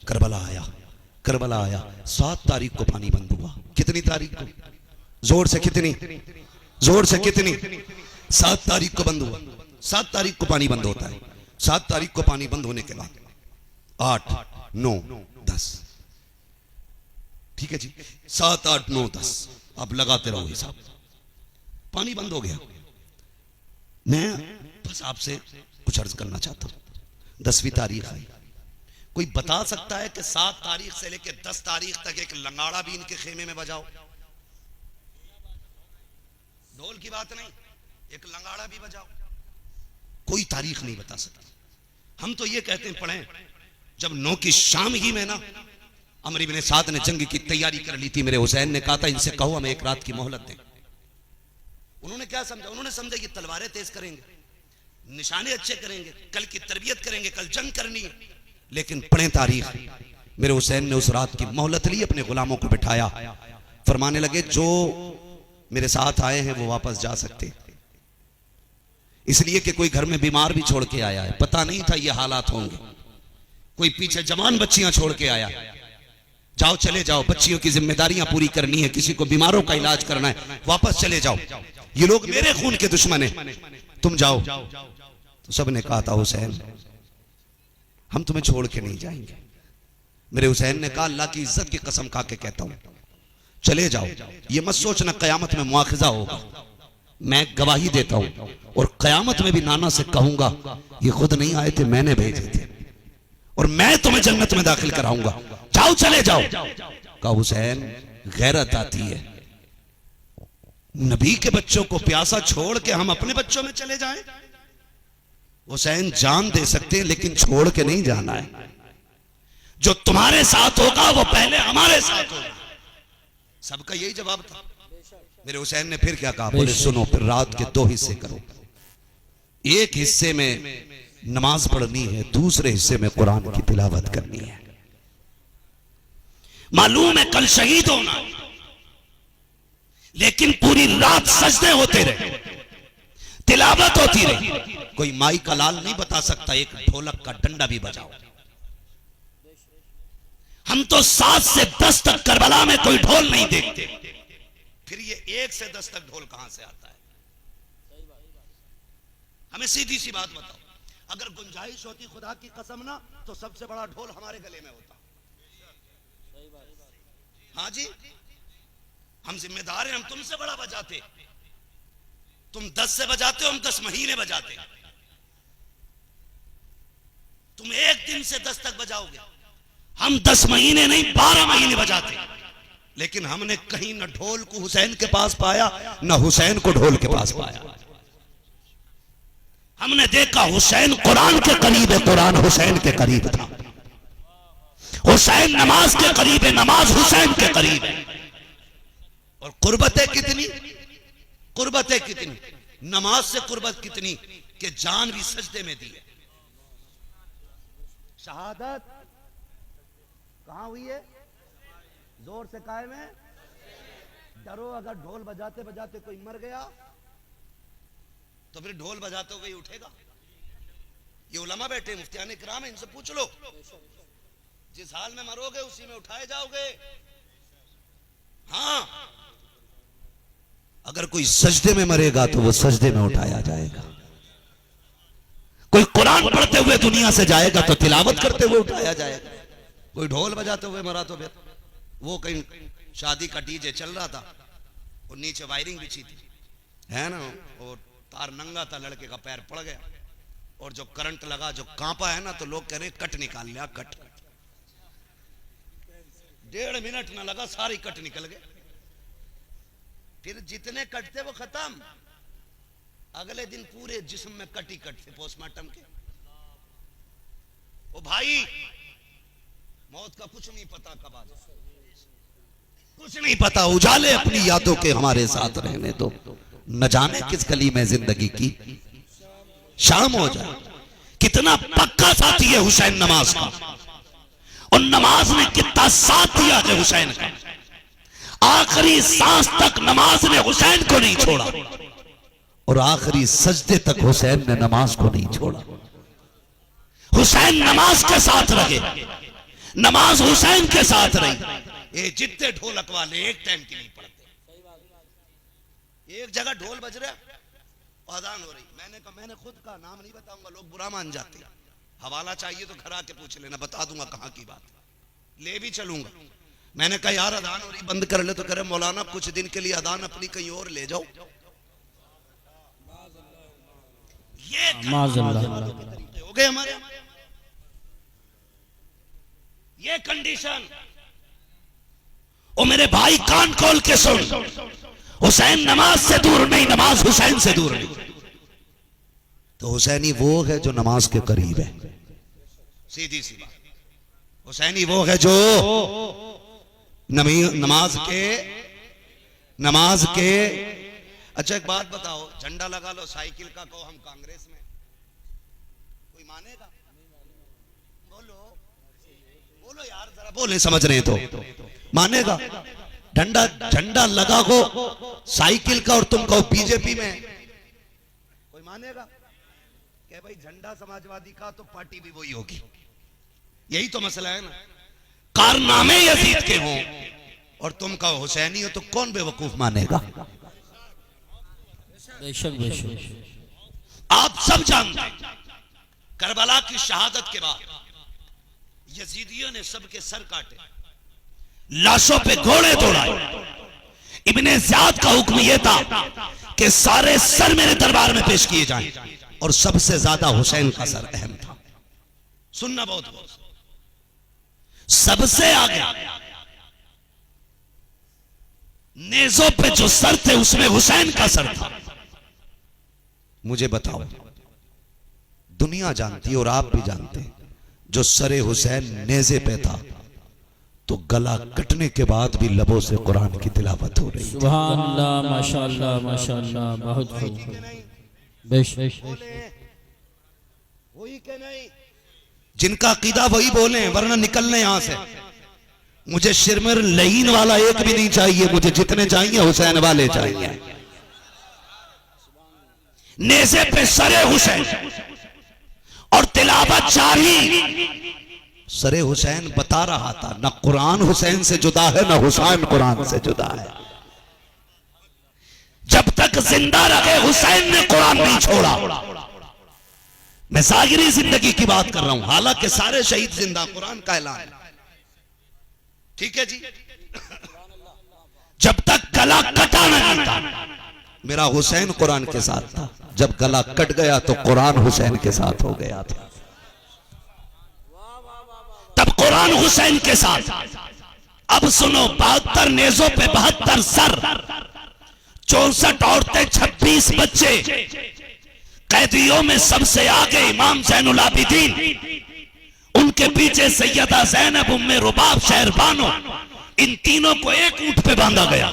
Karbala आया, Karbala आया। 7 तारीख को पानी बंद हुआ। कितनी तारीख को? जोर से कितनी? जोर से कितनी? 7 तारीख को बंद हुआ। 7 तारीख को पानी बंद होता है। 7 तारीख को पानी बंद होने के बाद 8, 9, 10, ठीक है जी, 7, 8, 9, 10, आप लगाते रहो हिसाब। पानी बंद हो गया। मैं बस आपसे कुछ अर्ज करना चाहता हूं। 10वीं तारीख आई। कोई बता सकता है कि 7 तारीख से लेकर 10 तारीख तक एक लंगाड़ा भी इनके खेमे में बजाओ? ढोल की बात नहीं, एक लंगाड़ा भी बजाओ। कोई तारीख नहीं बता सकता। हम तो ये कहते हैं पढ़ें, जब 9 की शाम ही में ना अमर इब्न साद ने जंग की तैयारी कर ली थी, मेरे हुसैन ने कहा था इनसे कहो हमें एक रात की मोहलत दें। उन्होंने क्या समझा? उन्होंने समझा कि तलवारें तेज करेंगे, निशाने अच्छे करेंगे, कल की तरबियत करेंगे, कल जंग करनी है। लेकिन पढ़ें तारीख, मेरे हुसैन ने उस रात की मोहलत ली, अपने गुलामों को बिठाया, फरमाने लगे जो मेरे साथ आए हैं वो वापस जा सकते, इसलिए कि कोई घर में बीमार भी छोड़ के आया है, पता नहीं था ये हालात होंगे। कोई पीछे जवान बच्चियां छोड़ के आया, जाओ चले जाओ, बच्चियों की जिम्मेदारियां पूरी करनी है, किसी को बीमारों का इलाज करना है, वापस चले जाओ, ये लोग मेरे खून के दुश्मन हैं, तुम जाओ। तो सबने कहा था हुसैन हम तुम्हें छोड़ के नहीं जाएंगे। मेरे हुसैन ने कहा अल्लाह की इज्जत की कसम खा के कहता हूं चले जाओ, ये मत सोचना कयामत में मुआखजा होगा, मैं गवाही देता हूं और कयामत में भी नाना से कहूंगा ये खुद नहीं आए थे, मैंने भेजे थे और मैं तुम्हें जन्नत में दाखिल कराऊंगा, जाओ चले जाओ। कहा हुसैन गैरत आती है, नबी के बच्चों को प्यासा छोड़ के हम अपने बच्चों में चले जाएं? हुसैन जान दे सकते हैं लेकिन छोड़ के नहीं जाना है। जो तुम्हारे साथ होगा वो पहले हमारे साथ होगा। सबका यही जवाब था। मेरे हुसैन ने फिर क्या कहा? बोले सुनो, फिर रात के 2 हिस्से करो, एक हिस्से में नमाज पढ़नी है, दूसरे हिस्से में कुरान की तिलावत करनी है। मालूम है कल शहीद होना, लेकिन पूरी रात सजदे होते रहे, तिलावत होती रही। कोई माई का लाल नहीं बता सकता एक ढोलक का डंडा भी बजाओ। हम तो 7 से 10 तक करबला में कोई ढोल नहीं देखते, फिर ये 1 से 10 तक ढोल कहां से आता है? हमें सीधी सी बात बताओ, अगर गुंजाइश होती खुदा की कसम ना, तो सबसे बड़ा ढोल हमारे गले में होता। हाँ जी, हम जिम्मेदार हैं, हम तुमसे बड़ा बजाते। तुम 10 से बजाते हो, हम 10 महीने बजाते। तुम 1 दिन से 10 तक बजाओगे, हम 10 महीने नहीं 12 महीने बजाते। लेकिन हमने कहीं न ढोल को हुसैन के पास पाया, न हुसैन को ढोल के पास पाया। हमने देखा हुसैन कुरान के करीब है, कुरान हुसैन के करीब था। हुसैन नमाज के करीब है, नमाज हुसैन के करीब है। और कुर्बतें कितनी, कुर्बतें कितनी, नमाज से कुर्बत कितनी कि जान भी सजदे में दी है। शहादत कहां हुई है? जोर से कायम है। डरो, अगर ढोल बजाते बजाते कोई मर गया तो फिर ढोल बजाते हुए उठेगा। ये उलमा बैठे, मुफ्तियान इकराम है, इनसे पूछ लो, जिस हाल में मरोगे उसी में उठाए जाओगे। हाँ, अगर कोई सजदे में मरेगा तो वो सजदे में उठाया जाएगा। कोई कुरान पढ़ते हुए दुनिया से जाएगा तो तिलावत करते हुए उठाया जाएगा। कोई ढोल बजाते हुए मरा तो फिर वो कहीं शादी का डीजे चल रहा था और नीचे वायरिंग बिछी थी, है ना, और तार नंगा था, लड़के का पैर पड़ गया और जो करंट लगा, जो कांपा है ना, तो लोग कह रहे कट निकाल लिया, कट। 1.5 मिनट ना लगा, सारी कट निकल गए। फिर जितने कट थे वो खत्म। अगले दिन पूरे जिस्म में कट ही कट थे पोस्टमार्टम के। ओ भाई, मौत का कुछ नहीं पता कब आ जाए, कुछ नहीं पता। उजाले अपनी यादों के हमारे साथ रहने दो, न जाने किस गली में जिंदगी की शाम हो जाए। कितना पक्का साथी है हुसैन नमाज का, और नमाज ने कितना साथ दिया है हुसैन का। आखिरी सांस तक नमाज ने हुसैन को नहीं छोड़ा और आखिरी सजदे तक हुसैन ने नमाज को नहीं छोड़ा। हुसैन नमाज के साथ रहे, नमाज हुसैन के साथ रही। ये जितने ढोलक वाले एक टाइम के लिए पढ़ते, एक जगह ढोल बज रहा, अजान हो रही, मैंने खुद का नाम नहीं बताऊंगा, लोग बुरा मान जाते हैं। हवाला चाहिए तो घर आके पूछ लेना, बता दूंगा कहां की बात, ले भी चलूंगा। मैंने कहा यार अदान हो रही, बंद कर ले, तो करे मौलाना कुछ दिन के लिए अदान अपनी कहीं और ले जाओ। ये हो गए हमारे, ये कंडीशन। ओ मेरे भाई कान खोल के सुन, हुसैन नमाज से दूर नहीं, नमाज हुसैन से दूर नहीं। तो हुसैनी वो है जो नमाज के करीब है, सीधी सी बात। हुसैनी वो है जो नमाज के। अच्छा एक बात बताओ, झंडा लगा लो साइकिल का, कहो हम कांग्रेस में, कोई मानेगा? बोलो बोलो यार, जरा बोले, समझ रहे तो मानेगा? झंडा लगा हो साइकिल का और तुम कहो बीजेपी में, कोई मानेगा? क्या भाई झंडा समाजवादी का तो पार्टी भी वही होगी। यही तो मसला है ना, कारनामे यजीद के हों और तुम कहो हुसैनी हो, तो कौन बेवकूफ मानेगा? बेशक बेशक। आप सब जानते हैं करबला की शहादत के बाद यजीदियों ने सबके सर काटे, लाशों पे घोड़े दौड़ाए। इब्ने ज़ियाद का हुक्म यह था कि सारे सर मेरे दरबार में पेश किए जाएं, और सबसे ज्यादा हुसैन का सर अहम था। सुनना बहुत सबसे आगे नेजों पे जो सर थे उसमें हुसैन का सर था। मुझे बताओ, दुनिया जानती और आप भी जानते, जो सरे हुसैन नेजे पे था तो गला कटने के बाद भी लबों से कुरान की तिलावत हो रही। सुभान अल्लाह, माशाअल्लाह माशाअल्लाह, बहुत खूब। बेशक। वही के नहीं, जिनका अकीदा वही बोले, वरना निकलने यहां से। मुझे शिरमर लहीन वाला एक भी नहीं चाहिए, मुझे जितने चाहिए हुसैन वाले चाहिए। नेज़े पे सरे हुसैन और तिलावत जारी। सरे हुसैन बता रहा था, ना कुरान हुसैन से जुदा है, ना हुसैन कुरान से जुदा है। जब तक जिंदा रहे हुसैन ने कुरान नहीं छोड़ा। मैं जाहिरी जिंदगी की बात कर रहा हूं, हालांकि सारे शहीद जिंदा, कुरान का ऐलान, ठीक है जी। जब तक गला कटा नहीं था, मेरा हुसैन कुरान के साथ था। जब गला कट गया तो कुरान हुसैन के साथ हो गया था। तब कुरान हुसैन के साथ। अब सुनो, 72 नेजों पे 72 सर, 64 औरतें, 26 बच्चे, कैदियों में सबसे आगे इमाम ज़ैनुल आबिदीन, उनके पीछे सैयदा ज़ैनब, उम्मे रुबाब, शहरबानो, इन तीनों को एक ऊंट पे बांधा गया।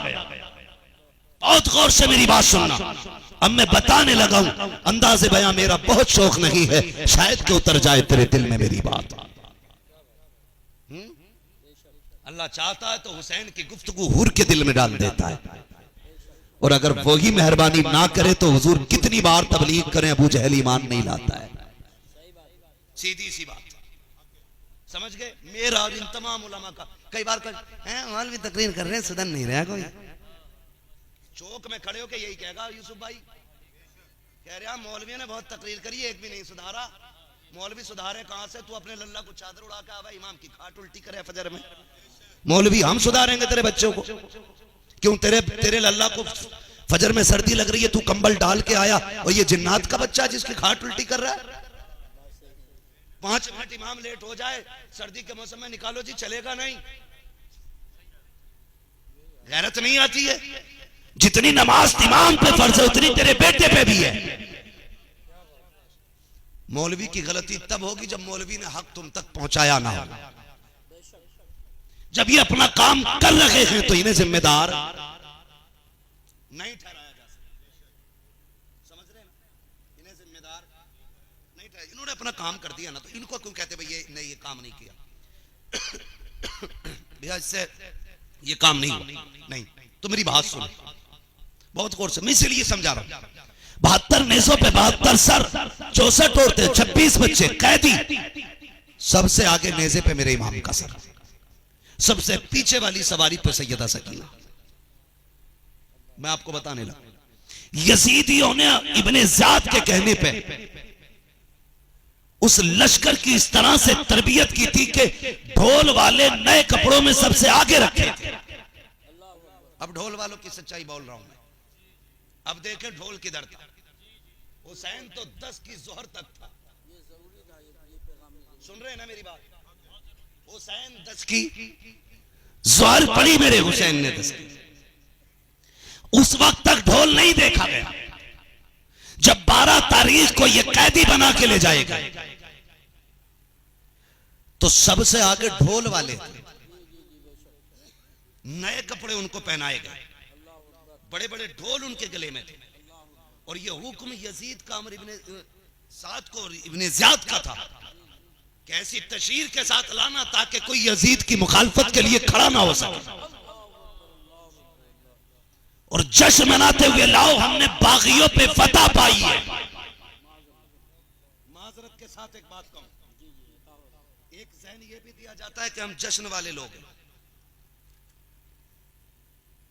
बहुत गौर से मेरी बात सुनना। अब मैं बताने लगा हूं, अंदाज़े बयां मेरा बहुत शौक नहीं है, शायद कि उतर जाए तेरे दिल में मेरी बात। अल्लाह चाहता है तो हुसैन की गुफ्तगू हुर के दिल में डाल देता है, और अगर वही मेहरबानी ना करे तो हुजूर कितनी बार तबलीग करें, अबू जहल ईमान नहीं लाता है। सीधी सी बात, समझ गए? मेरा और इन तमाम उलमा का कई बार मौलवी तकरीर कर रहे हैं, सुधर नहीं रहा कोई। चौक में खड़े होके यही कहेगा यूसुफ भाई, कह रहा मौलवी ने बहुत तकरीर करी, एक भी नहीं सुधारा। मौलवी सुधारे कहां से? तू अपने लल्ला को चादर उड़ा के आवा, इमाम की खाट उल्टी करे फजर में। मौलवी हम सुधारेंगे तेरे बच्चों को? क्यों तेरे लल्ला को फजर में सर्दी लग रही है, तू कंबल डाल के आया, और ये जिन्नात का बच्चा जिसकी खाट उल्टी कर रहा है। 5 मिनट इमाम लेट हो जाए सर्दी के मौसम में, निकालो जी, चलेगा नहीं। गैरत नहीं आती है? जितनी नमाज इमाम पे फर्ज है उतनी तेरे बेटे पे भी है। मौलवी की गलती तब होगी जब मौलवी ने हक तुम तक पहुंचाया ना हो। जब ये अपना काम कर रहे हैं तो इन्हें जिम्मेदार नहीं ठहराया जा सकता। समझ रहे हैं? इन्हें जिम्मेदार नहीं ठहराया। इन्होंने अपना काम कर दिया ना, तो इनको क्यों कहते भाई ये नहीं, ये काम नहीं किया भैया, इससे ये काम नहीं हुआ। नहीं, तो मेरी बात सुनो बहुत गौर से, मैं इसलिए समझा रहा हूं। 72 नेज़ों पे 72 सर, 64 औरतें, 26 बच्चे, कैदी, सबसे आगे नेज़े पे मेरे इमाम का सर, सबसे पीछे वाली सवारी पे सैयदा सकीना। मैं आपको बताने लगा, यजीदियों ने इब्ने ज़ियाद के कहने पे उस लश्कर की इस तरह से तरबियत की थी कि ढोल वाले नए कपड़ों में सबसे आगे रखे थे। अब ढोल वालों की सच्चाई बोल रहा हूं मैं। अब देखें ढोल किधर था। हुसैन तो 10 की जोहर तक था। सुन रहे हैं ना मेरी बात? हुसैन 10 की जोहर पड़ी मेरे हुसैन ने 10 की। उस वक्त तक ढोल नहीं देखा गया। जब 12 तारीख को यह कैदी बना के ले जाएगा तो सबसे आगे ढोल वाले थे। नए कपड़े उनको पहनाए गए, बड़े बड़े ढोल उनके गले में थे। और यह हुक्म यजीद का अमर इब्ने साद को इब्ने ज़ियाद का था कि ऐसी तशहीर के साथ लाना ताकि कोई यजीद की मुखालफत के लिए खड़ा ना हो सके। और जश्न मनाते हुए लाओ हमने बागियों पे फतह पाई है। माजरत के साथ एक बात कहूं, एक ज़हन ये भी दिया जाता है कि हम जश्न वाले लोग हैं,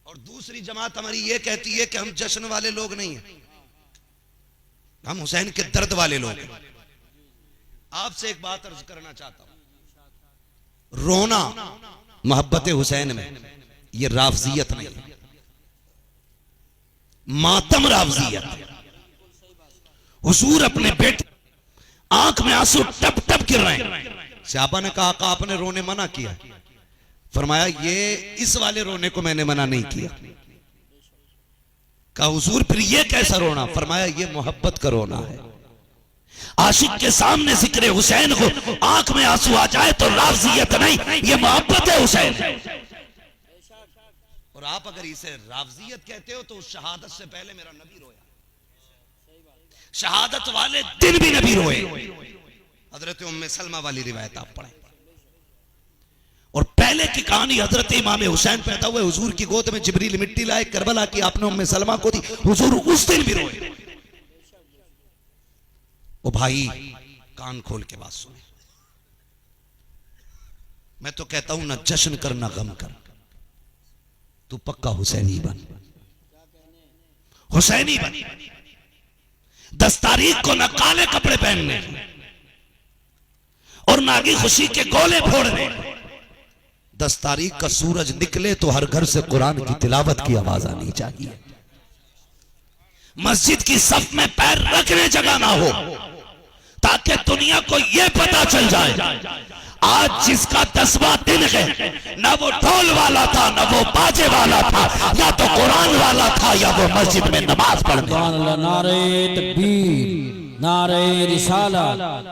और दूसरी जमात हमारी ये कहती है कि हम जश्न वाले लोग नहीं हैं, हम हुसैन के दर्द वाले लोग हैं। आपसे एक बात अर्ज करना चाहता हूं, रोना मोहब्बत हुसैन में ये राफजियत नहीं है, मातम राफजियत है। हुजूर अपने बेटे आंख में आंसू टप टप गिर रहे हैं। सहाबा ने कहा आपने रोने मना किया। फरमाया ये इस वाले रोने को मैंने मना नहीं किया। कहा हुजूर फिर ये कैसा रोना? फरमाया ये मोहब्बत का रोना है। आशिक के सामने जिक्र हुसैन को आंख में आंसू आ जाए तो राफजियत नहीं, ये मोहब्बत है हुसैन। और आप अगर इसे राफजियत कहते हो तो उस शहादत से पहले मेरा नबी रोया, शहादत वाले दिन भी नबी रोए। हजरत उम्मे सलमा वाली रिवायत आप पढ़ें। और पहले की कहानी हजरत इमाम हुसैन पैदा हुए, हुजूर की गोद में जिब्रील मिट्टी लाए करबला की आपने उम्मे सलमा को दी, हुजूर उस दिन भी रोए। ओ भाई कान खोल के बात सुने, मैं तो कहता हूं ना जश्न कर ना गम कर, तू पक्का हुसैनी बन, हुसैनी बन। 10 तारीख को ना काले कपड़े पहनने और ना आगे खुशी के गोले फोड़ने। 10 तारीख का सूरज निकले तो हर घर से कुरान की तिलावत की आवाज आनी चाहिए। मस्जिद की सफ में पैर रखने जगह ना हो ताकि दुनिया को यह पता चल जाए आज जिसका 10वां दिन है ना वो ढोल वाला था ना वो बाजे वाला था, या तो कुरान वाला था या वो मस्जिद में नमाज पढ़ने वाला। नारे तकबीर, नारे रिसाला,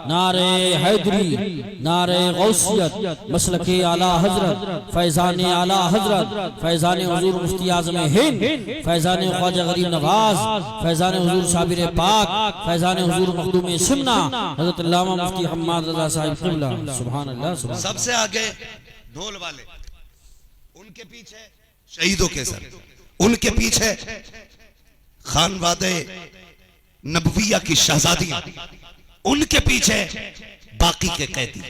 नारे हैदरी, नारे गौसियत, मसलके आला हजरत, फैजान आला हजरत, फैजान हुजूर मुफ्ती आज़म हिंद, फैजान ख्वाजा गरीब नवाज, फैजान हुजूर साबिर पाक, फैजान हुजूर मखदूम सिमना हजरत अल्लामा मुफ्ती हम्माद रज़ा साहिब क़िबला। सुभान अल्लाह। सबसे आगे ढोल वाले, उनके पीछे शहीदों के सर, उनके पीछे खानवादे नबविया की शहजादियां, उनके पीछे बाकी के कैदी।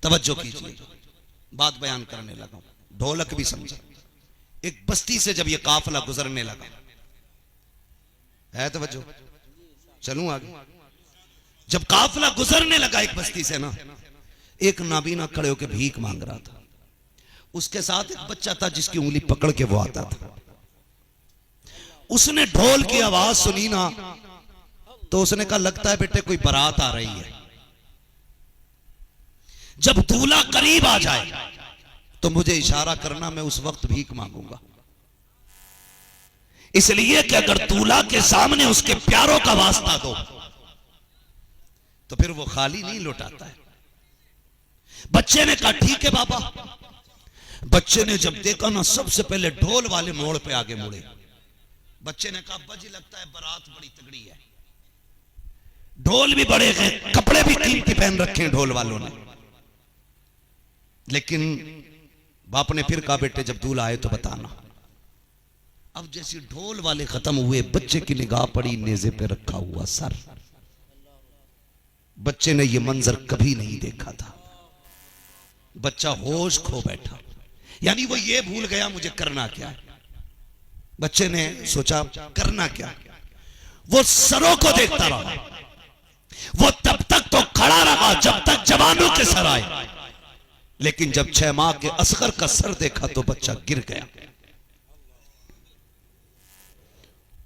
तवज्जो कीजिए, बात बयान करने लगा, ढोलक भी समझे। एक बस्ती से जब ये काफिला गुजरने लगा, है तवज्जो, चलूं आगे। जब काफिला गुजरने लगा एक बस्ती से ना, एक नाबीना खड़े होकर भीख मांग रहा था। उसके साथ एक बच्चा था जिसकी उंगली पकड़ के वो आता था। उसने ढोल की आवाज सुनी ना तो उसने कहा लगता है बेटे कोई बारात आ रही है। जब दूल्हा करीब आ जाए तो मुझे इशारा करना, मैं उस वक्त भीख मांगूंगा। इसलिए कि अगर दूल्हा के सामने उसके प्यारों का वास्ता दो तो फिर वो खाली नहीं लौटाता है। बच्चे ने कहा ठीक है बाबा। बच्चे ने जब देखा ना, सबसे पहले ढोल वाले मोड़ पे आगे मुड़े। बच्चे ने कहा अब्बा जी लगता है बारात बड़ी तगड़ी है, ढोल भी बड़े हैं, कपड़े भी कीमती पहन रखे हैं ढोल वालों ने। लेकिन बाप ने फिर कहा बेटे जब दूल्हा आए तो बताना। अब जैसे ढोल वाले खत्म हुए, बच्चे की निगाह पड़ी नेज़े पे रखा हुआ सर। बच्चे ने यह मंजर कभी नहीं देखा था। बच्चा होश खो बैठा, यानी वो ये भूल गया मुझे करना क्या है। बच्चे ने सोचा करना क्या, वो सरों को देखता रहा। वो तब तक तो खड़ा रहा जब तक जवानों के सर आए, लेकिन जब 6 माह के असगर का सर देखा तो बच्चा गिर गया।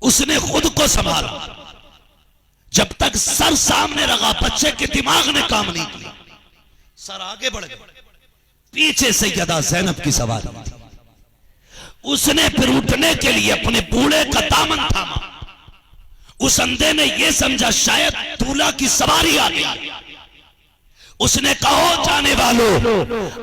उसने खुद को संभाला। जब तक सर सामने रहा बच्चे के दिमाग ने काम नहीं किया। सर आगे बढ़ गया, पीछे सैयदा ज़ैनब की सवारी थी। उसने फिर उठने के लिए अपने बूढ़े का दामन थामा। उस अंधे ने यह समझा शायद दूल्हा की सवारी आ गई। उसने कहा जाने वालों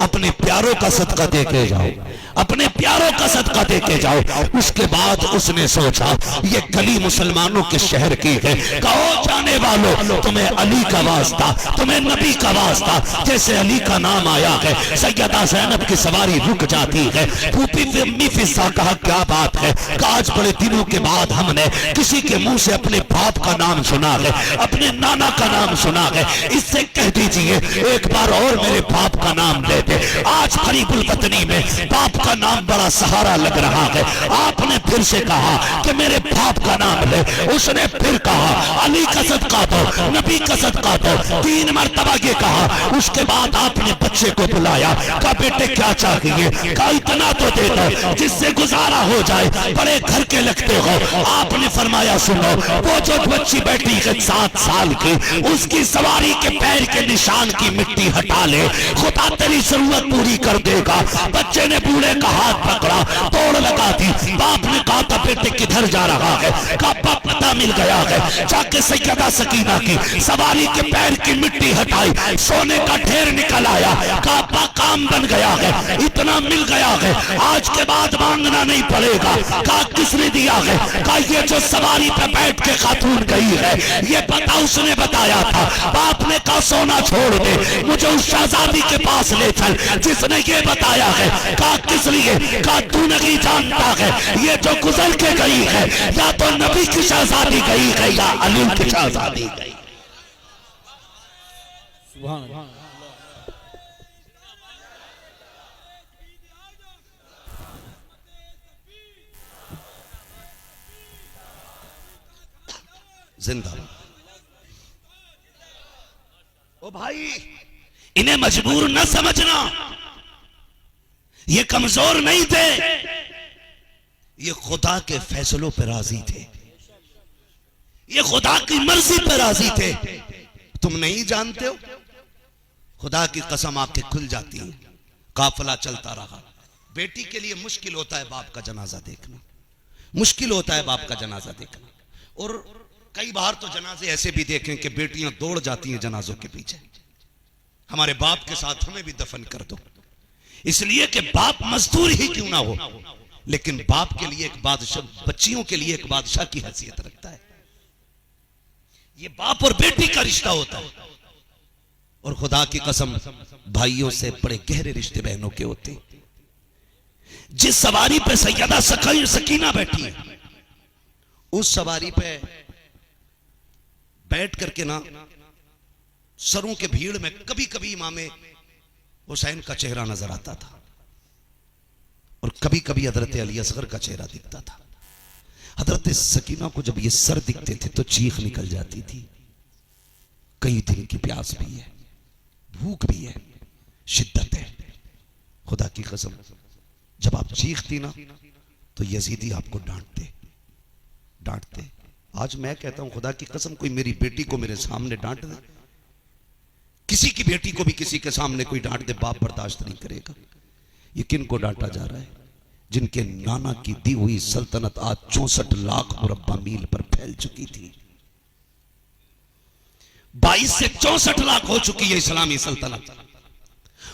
अपने प्यारों का सदका दे के जाओ, अपने प्यारों का सदका दे के जाओ। उसके बाद उसने सोचा ये गली मुसलमानों के शहर की है। कहो जाने वालों तुम्हें अली का वास्ता, तुम्हें नबी का वास्ता। जैसे अली का नाम आया है सैयदा ज़ैनब की सवारी रुक जाती है। फूफी अम्मी फिजा कहा क्या बात है, आज बड़े दिनों के बाद हमने किसी के मुंह से अपने बाप का नाम सुना है, अपने नाना का नाम सुना है। इससे कह दीजिए एक बार और मेरे बाप का नाम ले दे। आज करीबुल वतनी में बाप का नाम बड़ा सहारा लग रहा है। आपने फिर से कहा कि मेरे बाप का नाम ले। उसने फिर कहा अली का सदका दो, नबी का सदका दो। 3 मरतबा ये कहा। उसके बाद आपने बच्चे को बुलाया, कहा बेटे क्या चाहिए, कहा इतना तो दे दो जिससे गुजारा हो जाए, बड़े घर के लगते हो। आपने फरमाया सुनो, वो जो बच्ची बैठी है 7 साल की, उसकी सवारी के पैर के निशान की मिट्टी हटा ले, खुदा तेरी जरूरत पूरी कर देगा। बच्चे ने बूढ़े का हाथ पकड़ा, तोड़ लगा दी। बाप ने कहा था बेटे किधर जा रहा है, कहा पता मिल गया है। जाके सैयदा सकीना की सवारी के पैर की मिट्टी हटाई, सोने का ढेर निकल आया। कहा काम बन गया है, इतना मिल गया है, आज के बाद मांगना नहीं पड़ेगा। कहा किसने दिया है, कहा ये जो सवारी पे बैठ के खातून गई है ये पता उसने बताया था। बाप ने कहा सोना छोड़ दे, मुझे उस शहजादी के पास ले चल जिसने ये बताया है। कहा किस लिए, कहा तू नहीं जानता है ये जो गुजर के गई है या तो नबी की शहजादी गई है या अली की शहजादी गई। सुभान अल्लाह। जिंदा ओ भाई, इन्हें मजबूर न समझना, ये कमजोर नहीं थे, ये खुदा के फैसलों पर राजी थे, ये खुदा की मर्जी पर राजी थे। तुम नहीं जानते हो, खुदा की कसम आंखें खुल जाती हैं। काफिला चलता रहा। बेटी के लिए मुश्किल होता है बाप का जनाजा देखना, मुश्किल होता है बाप का जनाजा देखना। और कई बार तो जनाजे ऐसे भी देखें कि बेटियां दौड़ जाती हैं जनाजों के पीछे, हमारे बाप के साथ हमें भी दफन कर दो। इसलिए कि बाप मजदूर ही क्यों ना हो, लेकिन बाप के लिए एक बादशाह, बच्चियों के लिए एक बादशाह की हैसियत रखता है। ये बाप और बेटी का रिश्ता होता है। और खुदा की कसम भाइयों से बड़े गहरे रिश्ते बहनों के होते हैं। जिस सवारी पे सैयदा सकीना बैठी है, उस सवारी पे बैठ करके ना सरों के भीड़ में कभी कभी इमाम हुसैन का चेहरा नजर आता था और कभी कभी हजरत अली असगर का चेहरा दिखता था। हजरत सकीना को जब ये सर दिखते थे तो चीख निकल जाती थी। कई दिन की प्यास भी है, भूख भी है, शिद्दत है। खुदा की कसम जब आप चीखती ना तो यजीदी आपको डांटते। आज मैं कहता हूं खुदा की कसम, कोई मेरी बेटी को मेरे सामने डांट दे, किसी की बेटी को भी किसी के सामने कोई डांट दे, बाप बर्दाश्त नहीं करेगा। ये किन को डांटा जा रहा है? जिनके नाना की दी हुई सल्तनत आज 64 लाख मुरब्बा मील पर फैल चुकी थी। 22 से 64 लाख हो चुकी है इस्लामी सल्तनत।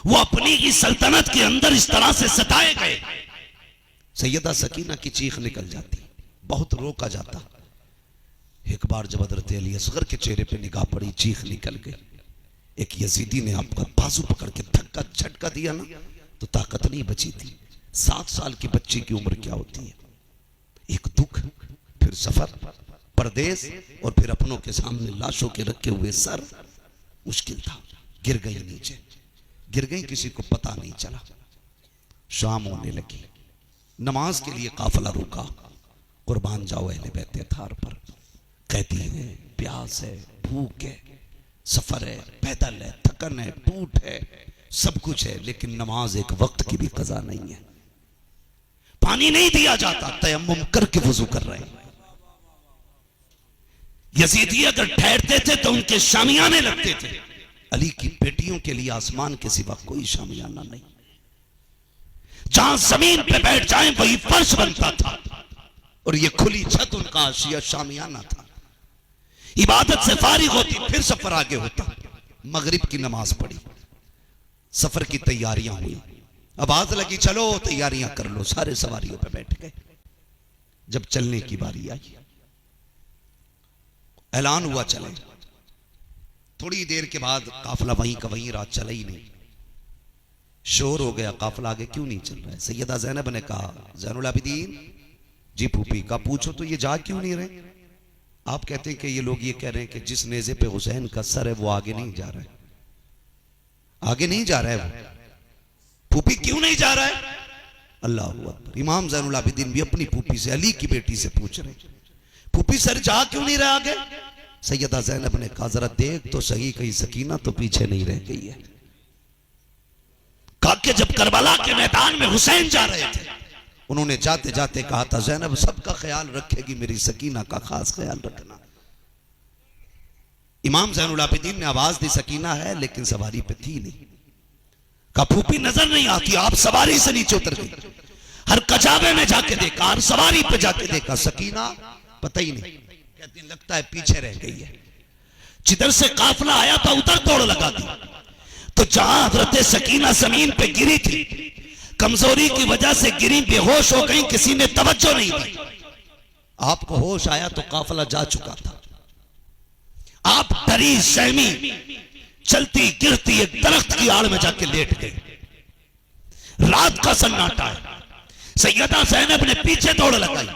वो अपनी ही सल्तनत के अंदर इस तरह से सताए गए। सैयदा सकीना की चीख निकल जाती, बहुत रोका जाता। एक बार जब हजरत अली असगर के चेहरे पे निगाह पड़ी, चीख निकल गई। एक यजीदी ने आपका बाजू पकड़ के धक्का झटका दिया ना तो ताकत नहीं बची थी। 7 साल की बच्ची की उम्र क्या होती है? एक दुख, फिर सफर, परदेश और फिर अपनों के सामने लाशों के रखे हुए सर। मुश्किल था, गिर गई नीचे, गिर गई, किसी को पता नहीं चला। शाम होने लगी, नमाज के लिए काफिला रुका। कुर्बान जाओ अहले बैत थार पर। कहती है प्यास है, भूख है, सफर है, पैदल है, थकन है, टूट है, सब कुछ है, लेकिन नमाज एक वक्त की भी कज़ा नहीं है। पानी नहीं दिया जाता, तयम्मुम करके वुजू कर रहे हैं। यजीदी अगर ठहरते थे तो उनके शामियाने लगते थे। अली की बेटियों के लिए आसमान के सिवा कोई शामियाना नहीं। जहां जमीन पे बैठ जाएं वही फर्श बनता था, और ये खुली छत उनका आशिया शामियाना था। इबादत से फारिग होती, फिर सफर आगे होता। मगरिब की नमाज पढ़ी, सफर की तैयारियां हुई, आवाज लगी चलो तैयारियां कर लो, सारे सवारियों पे बैठ गए। जब चलने की बारी आई, ऐलान हुआ चले। थोड़ी देर के बाद काफिला वहीं का वहीं, रात चला ही नहीं। शोर हो गया, काफिला आगे क्यों नहीं चल रहा है? सैयदा ज़ैनब ने कहा, ज़ैनुल आबिदीन जी फूफी का पूछो तो ये जा क्यों नहीं रहे? आप कहते हैं कि ये लोग ये कह रहे हैं कि जिस नेज़े पे हुसैन का सर है वो आगे नहीं जा रहा है, आगे नहीं जा रहा है वो। फूफी क्यों नहीं जा रहा है? अल्लाह अकबर। इमाम ज़ैनुल आबिदीन भी अपनी फूफी से, अली की बेटी से पूछ रहे, फूफी सर जा क्यों नहीं रहा आगे? सैयदा ज़ैनब ने कहा जरा देख तो सही, कहीं सकीना तो पीछे नहीं रह गई है। कहा कि जब करबला के मैदान में हुसैन जा रहे थे, उन्होंने जाते जाते कहा था ज़ैनब सबका ख्याल रखेगी, मेरी सकीना का खास ख्याल रखना। इमाम ज़ैनुल आबिदीन ने आवाज दी सकीना है, लेकिन सवारी पे थी नहीं। कहा फूफी नजर नहीं आती, आप सवारी से नीचे उतर गई। हर कचाबे में जाके देखा, हर सवारी पे जाके देखा, सकीना पता ही नहीं। कहती लगता है पीछे रह गई है। जिधर से काफिला आया था उधर दौड़ लगा दी, तो जहां हजरत सकीना जमीन पे गिरी थी, कमजोरी की वजह से गिरी, बेहोश हो गई, किसी ने तवज्जो नहीं दी। आपको होश आया तो काफिला जा चुका था। आप डरी सहमी चलती गिरती एक दरख्त की आड़ में जाके लेट गई। रात का सन्नाटा है। सैयदा ज़ैनब ने पीछे दौड़ लगाई,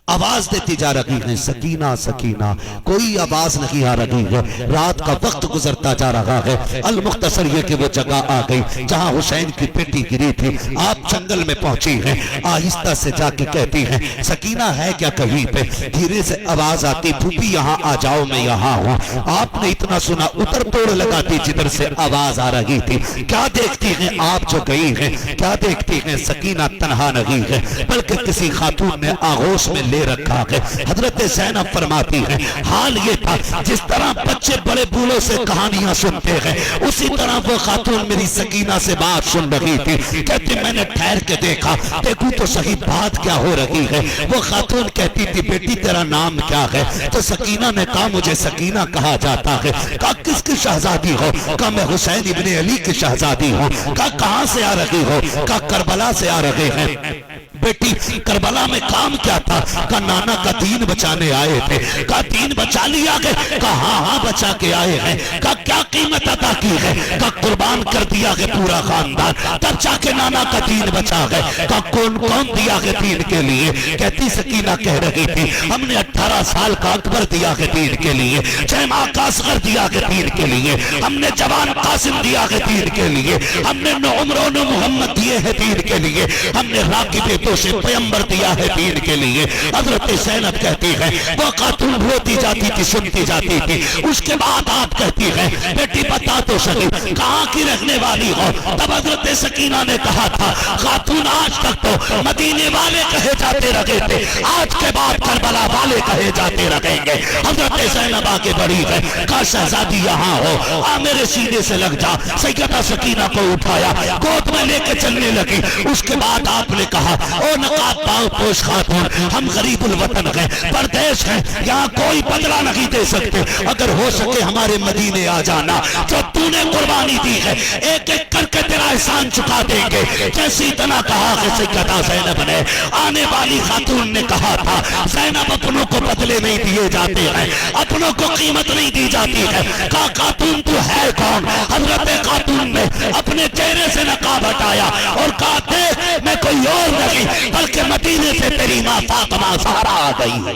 आवाज देती जा रही है सकीना सकीना, कोई आवाज नहीं आ रही है। रात का वक्त गुजरता जा रहा है। अल मुख्तसर ये कि वो जगह आ गई जहां हुसैन की बेटी गिरी थी। आप जंगल में पहुंची हैं, आहिस्ता से जाके कहती हैं सकीना है क्या कहीं पे? धीरे से आवाज आती फूफी यहाँ आ जाओ, मैं यहाँ हूँ। आपने इतना सुना, उतर तोड़ लगाती जिधर से आवाज आ रही थी। क्या देखती हैं आप जो गई हैं? क्या देखती हैं? सकीना तनहा नहीं है, बल्कि किसी खातून ने आगोश में रखा है। हजरत ज़ैनब फरमाती है हाल ये था जिस तरह बच्चे बड़े बूढ़ों से कहानियां सुनते हैं, उसी तरह वो खातून मेरी सकीना से बात सुन रही थी। कहती मैंने ठहर के देखा, देखूं तो सही बात क्या हो रही है। वो खातून कहती थी बेटी तेरा नाम क्या है? तो सकीना ने कहा मुझे सकीना कहा जाता है। कहा किसकी शहजादी हो? कहा मैं हुसैन इब्ने अली की शहजादी हूँ। कहा कहां से आ रही हो? कहा करबला से आ रहे हैं। बेटी करबला में काम क्या था? का नाना का दीन बचाने आए थे। का दीन बचा लिया गया? का हाँ हाँ बचा के आए हैं। का क्या कीमत अदा की है? का कुर्बान कर दिया गया पूरा खानदान, तब जाके नाना का दीन बचा गए। का कौन कौन दिया गया दीन के लिए? कहती सकीना कह रही थी हमने 18 साल का अकबर दिया गया दीन के लिए, जैमा का असगर दिया गया दीन के लिए, हमने जवान कासिम दिया गया दीन के लिए, हमने उमर मोहम्मद दिए हैं दीन के लिए, हमने राकिब से पैगंबर दिया है दीन के लिए। हजरत ज़ैनब कहती है वो खातून रोती जाती थी, सुनती जाती थी। उसके बाद आप कहती है बेटी बता तो सही कहाँ की रहने वाली हो? तब हजरत सकीना ने कहा था खातून आज तक तो मदीने वाले कहे जाते रहे थे, आज के बाद करबला वाले कहे जाते रहेंगे। हजरत ज़ैनब आगे बढ़ी है, कहा शहजादी यहाँ हो, आ मेरे सीने से लग जा। सैयदा सकीना को उठाया, गोद में लेके चलने लगी। उसके बाद आपने कहा ओ नकाब पाओ पोश खातून, हम गरीबुल वतन हैं, परदेश हैं, यहाँ कोई बदला नहीं दे सकते। अगर हो सके हमारे मदीने आ जाना, जो तूने कुर्बानी दी है एक एक करके तेरा एहसान चुका देंगे। जैसी तना कहा है सैयदा ज़ैनब ने, आने वाली खातून ने कहा था ज़ैनब अपनों को बदले नहीं दिए जाते हैं, अपनों को कीमत नहीं दी जाती है। कहा खातून तू है कौन? हजरत खातून ने अपने चेहरे से नकाब हटाया और कहा देख मैं कोई और नहीं बल्कि मदीने से तेरी मां फातिमा ज़हरा आ गई है।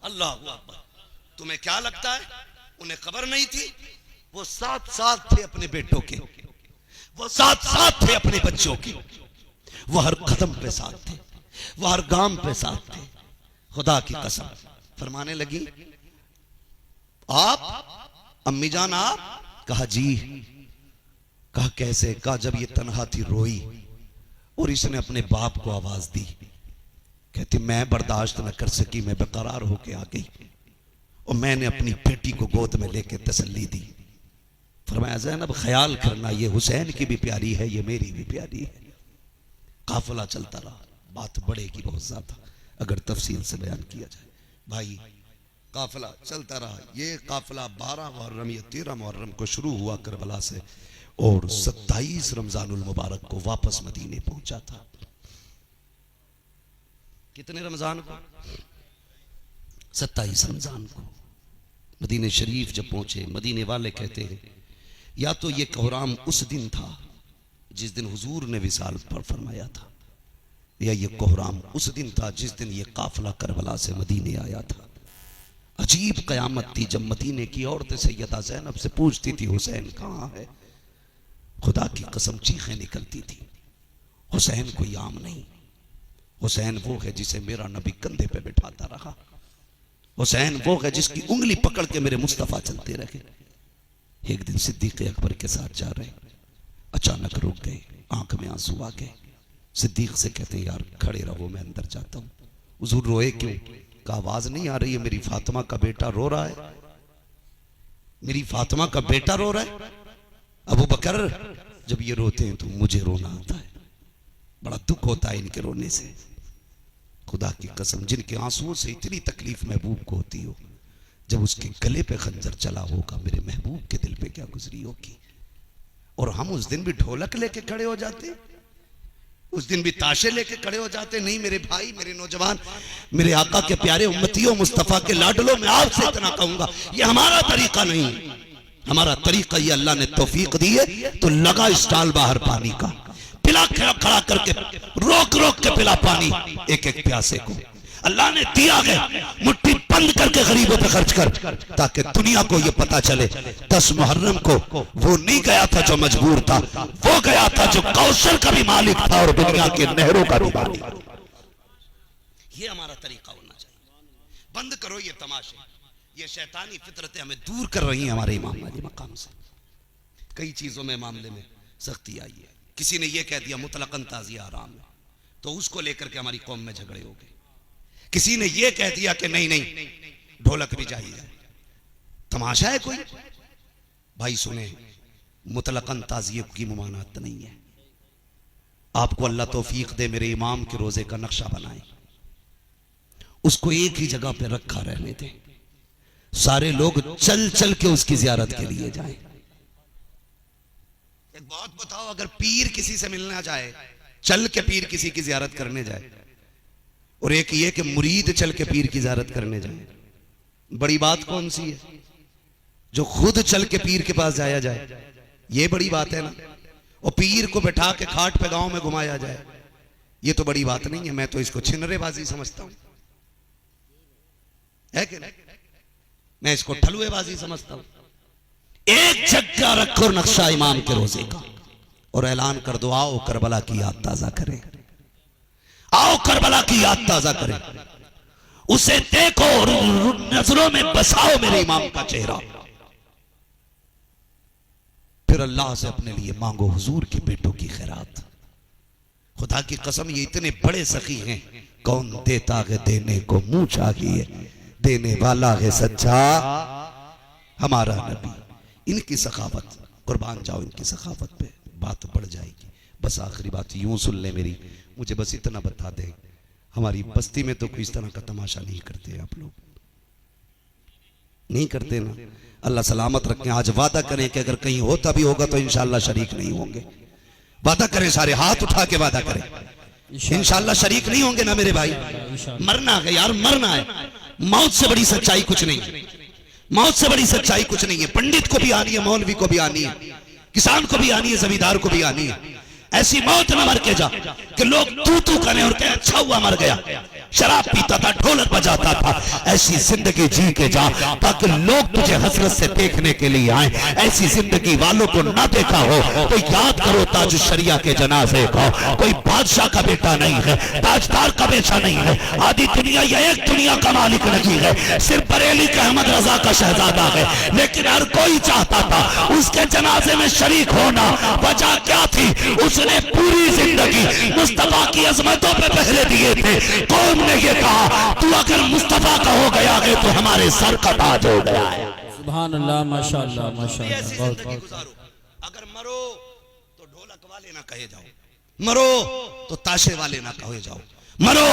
अल्लाह अकबर। तुम्हें क्या लगता है उन्हें खबर नहीं थी। वो साथ साथ थे अपने बेटों के, वो साथ साथ थे अपने बच्चों के, वो हर कदम पे साथ थे, वो हर गांव पे साथ थे। खुदा की कसम फरमाने लगी, आप अम्मी जान आप? कहा जी। कहा कैसे? कहा जब ये तन्हा थी रोई और इसने अपने बाप को आवाज दी। कहती मैं बर्दाश्त न कर सकी, मैं बेकरार होके आ गई और मैंने अपनी बेटी को गोद में लेके तसल्ली दी। फरमाया ज़ैनब ख्याल करना, ये हुसैन की भी प्यारी है, ये मेरी भी प्यारी है। काफिला चलता रहा, बात बढ़ेगी बहुत ज्यादा अगर तफसील से बयान किया जाए। भाई काफिला चलता रहा। ये काफिला 12 मुहर्रम या 13 मुहर्रम को शुरू हुआ करबला से और 27 रमजानुल मुबारक को वापस मदीने पहुंचा था। कितने रमजान को? 27 रमजान को मदीने शरीफ जब पहुंचे, मदीने वाले कहते हैं या तो ये कोहराम उस दिन था जिस दिन हुजूर ने विसाल पर फरमाया था, या ये कोहराम उस दिन था जिस दिन ये काफिला करबला से मदीने आया था। अजीब कयामत थी जब मदीने की औरतें सैयदा ज़ैनब से पूछती थी हुसैन कहाँ है। खुदा की कसम चीखें निकलती थी, हुसैन कोई आम नहीं, हुसैन वो है जिसे मेरा नबी कंधे पे बिठाता रहा, हुसैन वो है जिसकी उंगली पकड़ के मेरे मुस्तफा चलते रहे। एक दिन सिद्दीक अकबर के साथ जा रहे, अचानक रुक गए, आंख में आंसू आ गए। सिद्दीक से कहते हैं यार खड़े रहो, मैं अंदर जाता हूं। हुजूर रोए क्यों? का आवाज नहीं आ रही है, मेरी फातिमा का बेटा रो रहा है, मेरी फातिमा का बेटा रो रहा है। अबू बकर जब ये रोते हैं तो मुझे रोना आता है, बड़ा दुख होता है इनके रोने से। खुदा की कसम जिनके आंसुओं से इतनी तकलीफ महबूब को होती हो, जब उसके गले पे खंजर चला होगा मेरे महबूब के दिल पे क्या गुजरी होगी। और हम उस दिन भी ढोलक लेके खड़े हो जाते, उस दिन भी ताशे लेके खड़े हो जाते। नहीं मेरे भाई, मेरे नौजवान, मेरे आका के प्यारे उम्मतियों, मुस्तफा के लाडलों, मैं आपसे इतना कहूंगा, ये हमारा तरीका नहीं है। हमारा तरीका ये अल्लाह ने तौफीक दी है तो लगा स्टॉल बाहर पानी का, पिला खड़ा करके रोक रोक के पिला पानी एक एक प्यासे को। अल्लाह ने दिया है, मुट्ठी बंद करके गरीबों पे खर्च कर, ताकि दुनिया को ये पता चले 10 मुहर्रम को वो नहीं गया था जो मजबूर था, वो गया था जो कौशल का भी मालिक था और दुनिया के नहरों का भी मालिक। ये हमारा तरीका होना चाहिए। बंद करो ये तमाशे, ये शैतानी फितरतें हमें दूर कर रही हैं हमारे इमाम वाली मकाम से। कई चीजों में मामले में सख्ती आई है। किसी ने यह कह दिया मुतलकन ताजिया आराम है, तो उसको लेकर के हमारी कौम में झगड़े हो गए। किसी ने यह कह दिया कि नहीं नहीं ढोलक भी चाहिए, तमाशा है कोई। भाई सुने, मुतलकन ताजिए की मुमानात नहीं है। आपको अल्लाह तौफीक दे मेरे इमाम के रोजे का नक्शा बनाए, उसको एक ही जगह पे रखा रहने दें, सारे लोग चल चल के उसकी जियारत के लिए जाएं। एक बात बताओ, अगर पीर किसी से मिलना जाए, चल के पीर किसी की जियारत करने जाए, और एक ये कि मुरीद चल के पीर की जियारत करने जाए, बड़ी बात कौन सी है? जो खुद चल के पीर के पास जाया जाए, ये बड़ी बात है ना। और पीर को बैठा के खाट पे गांव में घुमाया जाए, ये तो बड़ी बात नहीं है। मैं तो इसको छिनरेबाजी समझता हूं, है कि नहीं? मैं इसको ठलुएबाजी समझता हूं। एक जगह रखो नक्शा इमाम के रोजे का और ऐलान कर दो, आओ करबला की याद ताजा करें, आओ करबला की याद ताजा करें, उसे देखो और नजरों में बसाओ मेरे इमाम का चेहरा। फिर अल्लाह से अपने लिए मांगो हुजूर के बेटों की खैरात। खुदा की कसम ये इतने बड़े सखी हैं, कौन देता है देने को मुंह चाहिए, देने वाला है सच्चा हमारा नबी। इनकी सखावत, कुर्बान जाओ इनकी सखावत पे, बात बढ़ जाएगी। बस आखिरी बात यूं सुन ले मेरी, मुझे बस इतना बता दे, हमारी बस्ती में तो कोई इस तरह का तमाशा नहीं करते, आप लोग नहीं करते ना। अल्लाह सलामत रखें। आज वादा करें कि अगर कहीं होता भी होगा तो इंशाअल्लाह शरीक नहीं होंगे। वादा करें, सारे हाथ उठा के वादा करें, इंशाअल्लाह शरीक नहीं होंगे ना मेरे भाई। मरना है यार, मरना है। मौत से बड़ी सच्चाई कुछ नहीं है, मौत से बड़ी सच्चाई कुछ नहीं है। पंडित को भी आनी है, मौलवी को भी आनी है, किसान को भी आनी है, जमींदार को भी आनी है, ऐसी मौत न मर के जा कि लोग तू तू करें और कहे अच्छा हुआ मर गया। शराब पीता था, ढोलक बजाता था, ऐसी जिंदगी जी के जा ताकि लोग तुझे हसरत से देखने के लिए आए। ऐसी जिंदगी वालों को ना देखा हो तो याद करो ताज शरिया के जनाजे को। कोई बादशाह का बेटा नहीं है, ताजदार का बेटा नहीं है, आधी दुनिया या एक दुनिया का मालिक नहीं है, सिर्फ बरेली का अहमद रजा का शहजादा है। लेकिन हर कोई चाहता था उसके जनाजे में शरीक होना। वजह क्या थी? उसने पूरी जिंदगी मुस्तफा की अजमतों पे पहले दिए थे। कौम ने ये कहा तू अगर मुस्तफा का हो गया है तो हमारे सर का ताज हो गया है। सुभान अल्लाह, माशाअल्लाह माशाअल्लाह। अगर मरो तो ढोलक वाले ना कहे जाओ, मरो तो ताशे वाले ना कहे जाओ, मरो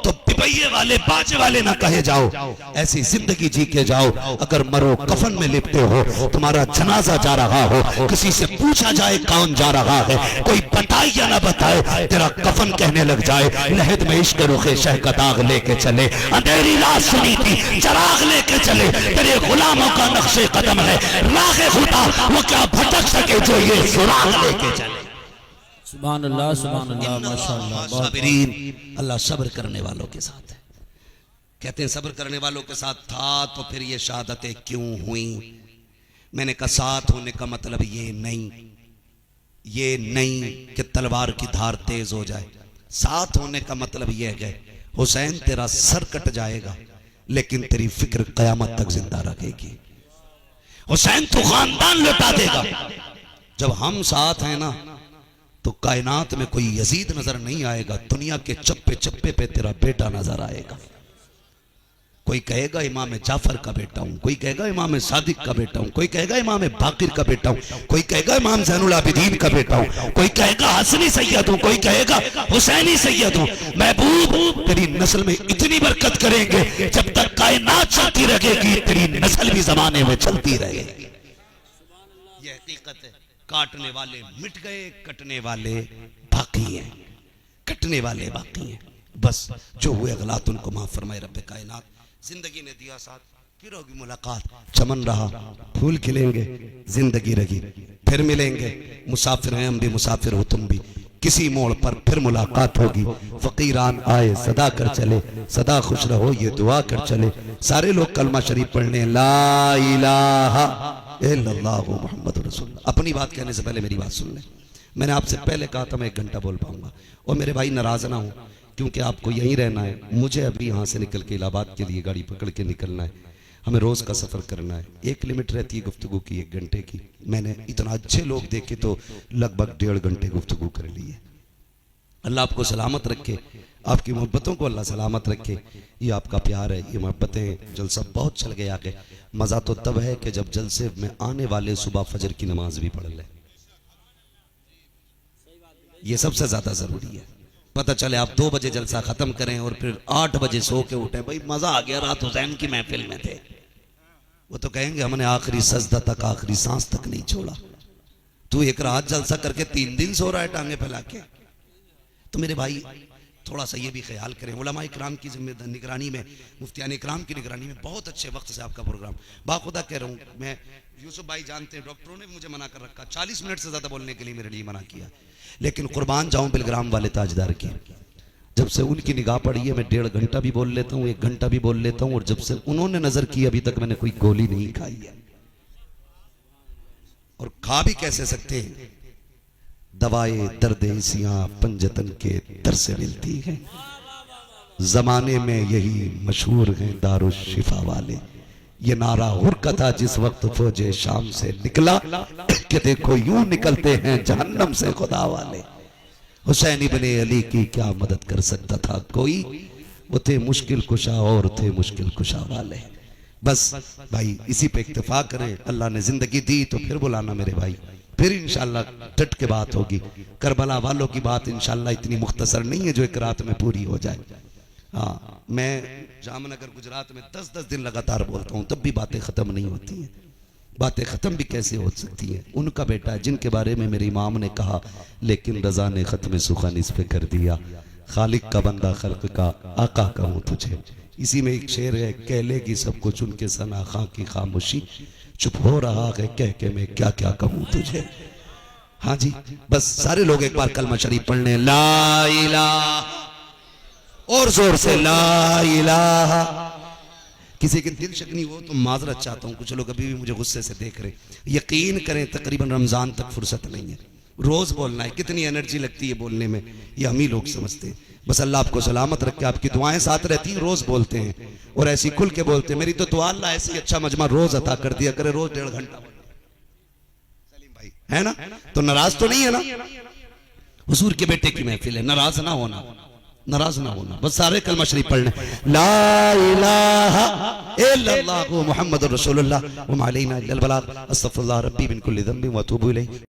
तो पिपैये वाले बाजे वाले ना कहे जाओ। ऐसी जिंदगी जी के जाओ। अगर मरो कफन में लिपटे हो, तुम्हारा जनाजा जा रहा हो, किसी से पूछा जाए कौन जा रहा है, कोई बताए या ना बताए, तेरा कफन कहने लग जाए लहद में इश्क रुखे शह का दाग लेके चले, अंधेरी रात सुनी थी चराग लेके चले, तेरे गुलामों का नक्शे कदम है राह खुदा, वो क्या भटक सके जो ये सुराग लेके चले। सुभान अल्लाह, सुभान अल्लाह, माशाअल्लाह। साबिरीन, अल्लाह सब्र करने वालों के साथ है। कहते हैं सब्र करने वालों के साथ था तो फिर ये शहादतें क्यों हुई? मैंने कहा साथ होने का मतलब ये नहीं कि तलवार की धार तेज हो जाए। साथ होने का मतलब यह है हुसैन तेरा सर कट जाएगा लेकिन तेरी फिक्र कयामत तक जिंदा रखेगी। हुसैन तो खानदान लौटा देगा। जब हम साथ हैं ना तो कायनात में कोई यजीद नजर नहीं आएगा, दुनिया के चप्पे चप्पे पे तेरा बेटा नजर आएगा। कोई कहेगा इमाम जाफर का बेटा हूं, कोई कहेगा इमाम सादिक का बेटा हूं, कोई कहेगा इमाम बाकिर का बेटा हूं, कोई कहेगा इमाम ज़ैनुल आबिदीन का बेटा हूं, कोई कहेगा हसनी सैयद हूं, कोई कहेगा हुसैनी सैयद हूं। महबूब तेरी नस्ल में इतनी बरकत करेंगे जब तक कायनात चलती रहेगी, तेरी नस्ल भी जमाने में चलती रहेगी। यह हकीकत है। काटने वाले मिट गए, कटने वाले बाकी हैं, कटने वाले बाकी हैं। बस जो हुए गलत उनको माफ फरमाए रब्बे कायनात। जिंदगी ने दिया साथ, फिर होगी मुलाकात, चमन रहा फूल खिलेंगे, जिंदगी रही फिर मिलेंगे। मुसाफिर हैं हम भी, मुसाफिर हो तुम भी, किसी मोड़ पर फिर मुलाकात होगी। फकीरान आए सदा कर चले, सदा खुश रहो ये दुआ कर चले। सारे लोग कलमा शरीफ पढ़ने ला इलाहा इल्लल्लाह मुहम्मद रसूलुल्लाह। अपनी बात कहने से पहले मेरी बात सुन लें। मैंने आपसे पहले कहा था मैं 1 घंटा बोल पाऊंगा, और मेरे भाई नाराज ना हो क्योंकि आपको यहीं रहना है। मुझे अभी यहाँ से निकल के इलाहाबाद के लिए गाड़ी पकड़ के निकलना है। हमें रोज़ का सफ़र करना है। एक लिमिट रहती है गुफ्तगू की 1 घंटे की। मैंने इतना अच्छे लोग देखे तो लगभग 1.5 घंटे गुफ्तगू कर ली है। अल्लाह आपको सलामत रखे, आपकी मोहब्बतों को अल्लाह सलामत रखे। ये आपका प्यार है, ये मोहब्बतें। जलसा बहुत चल गया आगे। मज़ा तो तब है कि जब जलसे में आने वाले सुबह फजर की नमाज भी पढ़ लें। ये सबसे ज़्यादा ज़रूरी है। पता चले आप 2 बजे जलसा ख़त्म करें और फिर 8 बजे सो के उठें, भाई मज़ा आ गया, रात हुसैन की महफिल में थे। वो तो कहेंगे हमने आखिरी सजदा तक, आखिरी सांस तक नहीं छोड़ा। तू एक रात जलसा करके 3 दिन सो रहा है टांगे फैला के। तो मेरे भाई थोड़ा सा ये भी ख्याल करें। उलमा इकराम की जिम्मेदारी निगरानी में, मुफ्तियान इकराम की निगरानी में बहुत अच्छे वक्त से आपका प्रोग्राम, बाखुदा कह रहा हूँ मैं, यूसुफ भाई जानते हैं, डॉक्टरों ने भी मुझे मना कर रखा, 40 मिनट से ज़्यादा बोलने के लिए मेरे लिए मना किया। लेकिन कुर्बान जाऊँ बिलग्राम वाले ताजदार की, जब से उनकी निगाह पड़ी है मैं 1.5 घंटा भी बोल लेता हूँ, 1 घंटा भी बोल लेता हूँ। और जब से उन्होंने नजर की अभी तक मैंने कोई गोली नहीं खाई है। और खा भी कैसे सकते हैं? दवाएं दर्द-ए-सियां पंजतन के दर से मिलती हैं। जमाने में यही मशहूर हैं दारुश शिफा वाले। ये नारा हुर का था जिस वक्त फौजे शाम से निकला कि देखो यूं निकलते हैं जहन्नम से खुदा वाले। हुसैन इब्ने अली की क्या मदद कर सकता था कोई? वो थे मुश्किल कुशा और थे मुश्किल कुशा वाले। बस भाई इसी पे इक्तफा करें। अल्लाह ने जिंदगी दी तो फिर बुलाना मेरे भाई, फिर इंशाल्लाह डट के बात होगी। करबला वालों की बात इंशाल्लाह इतनी मुख्तसर नहीं है जो एक रात में पूरी हो जाए। हाँ, मैं जामनगर गुजरात में 10-10 दिन लगातार बोलता हूँ, तब भी बातें ख़त्म नहीं होती हैं। बातें ख़त्म भी कैसे हो सकती हैं? उनका बेटा है जिनके बारे में मेरे इमाम ने कहा, लेकिन रज़ा ने ख़त्म सुखन इस पे कर दिया, खालिक का बंदा खल्क का आका कहूँ तुझे। इसी में एक शेर है, कह लेगी सब कुछ उनके सना खां की खामोशी, चुप हो रहा है कह के मैं क्या क्या कहूँ तुझे। हाँ जी, बस सारे लोग एक बार कलमा शरीफ पढ़ने, ला इलाहा, और जोर से ला इलाहा। किसी के दिल शक्नी हो तो माजरत चाहता हूँ, कुछ लोग अभी भी मुझे गुस्से से देख रहे। यकीन करें तकरीबन रमजान तक फुर्सत नहीं है, रोज बोलना है। कितनी एनर्जी लगती है बोलने में, ये हम ही लोग समझते हैं। बस अल्लाह आपको सलामत रखे, आपकी दुआएं साथ रहती हैं, रोज बोलते हैं और ऐसी खुल के बोलते हैं। मेरी तो दुआ अल्लाह ऐसी अच्छा मजमा रोज अता कर दिया करे, रोज 1.5 घंटा सलीम भाई, है ना? तो नाराज तो नहीं है ना? हुजूर के बेटे की महफिल है, नाराज ना होना, नाराज ना होना। बस सारे कलमा शरीफ पढ़ने, ला इलाहा इल्लल्लाहु मुहम्मदुर रसूलुल्लाह व मा अलैना इल्लल बलाग, अस्तगफिरुल्लाह रब्बी मिन कुल्ली ज़ंबिन व अतूबु इलैह।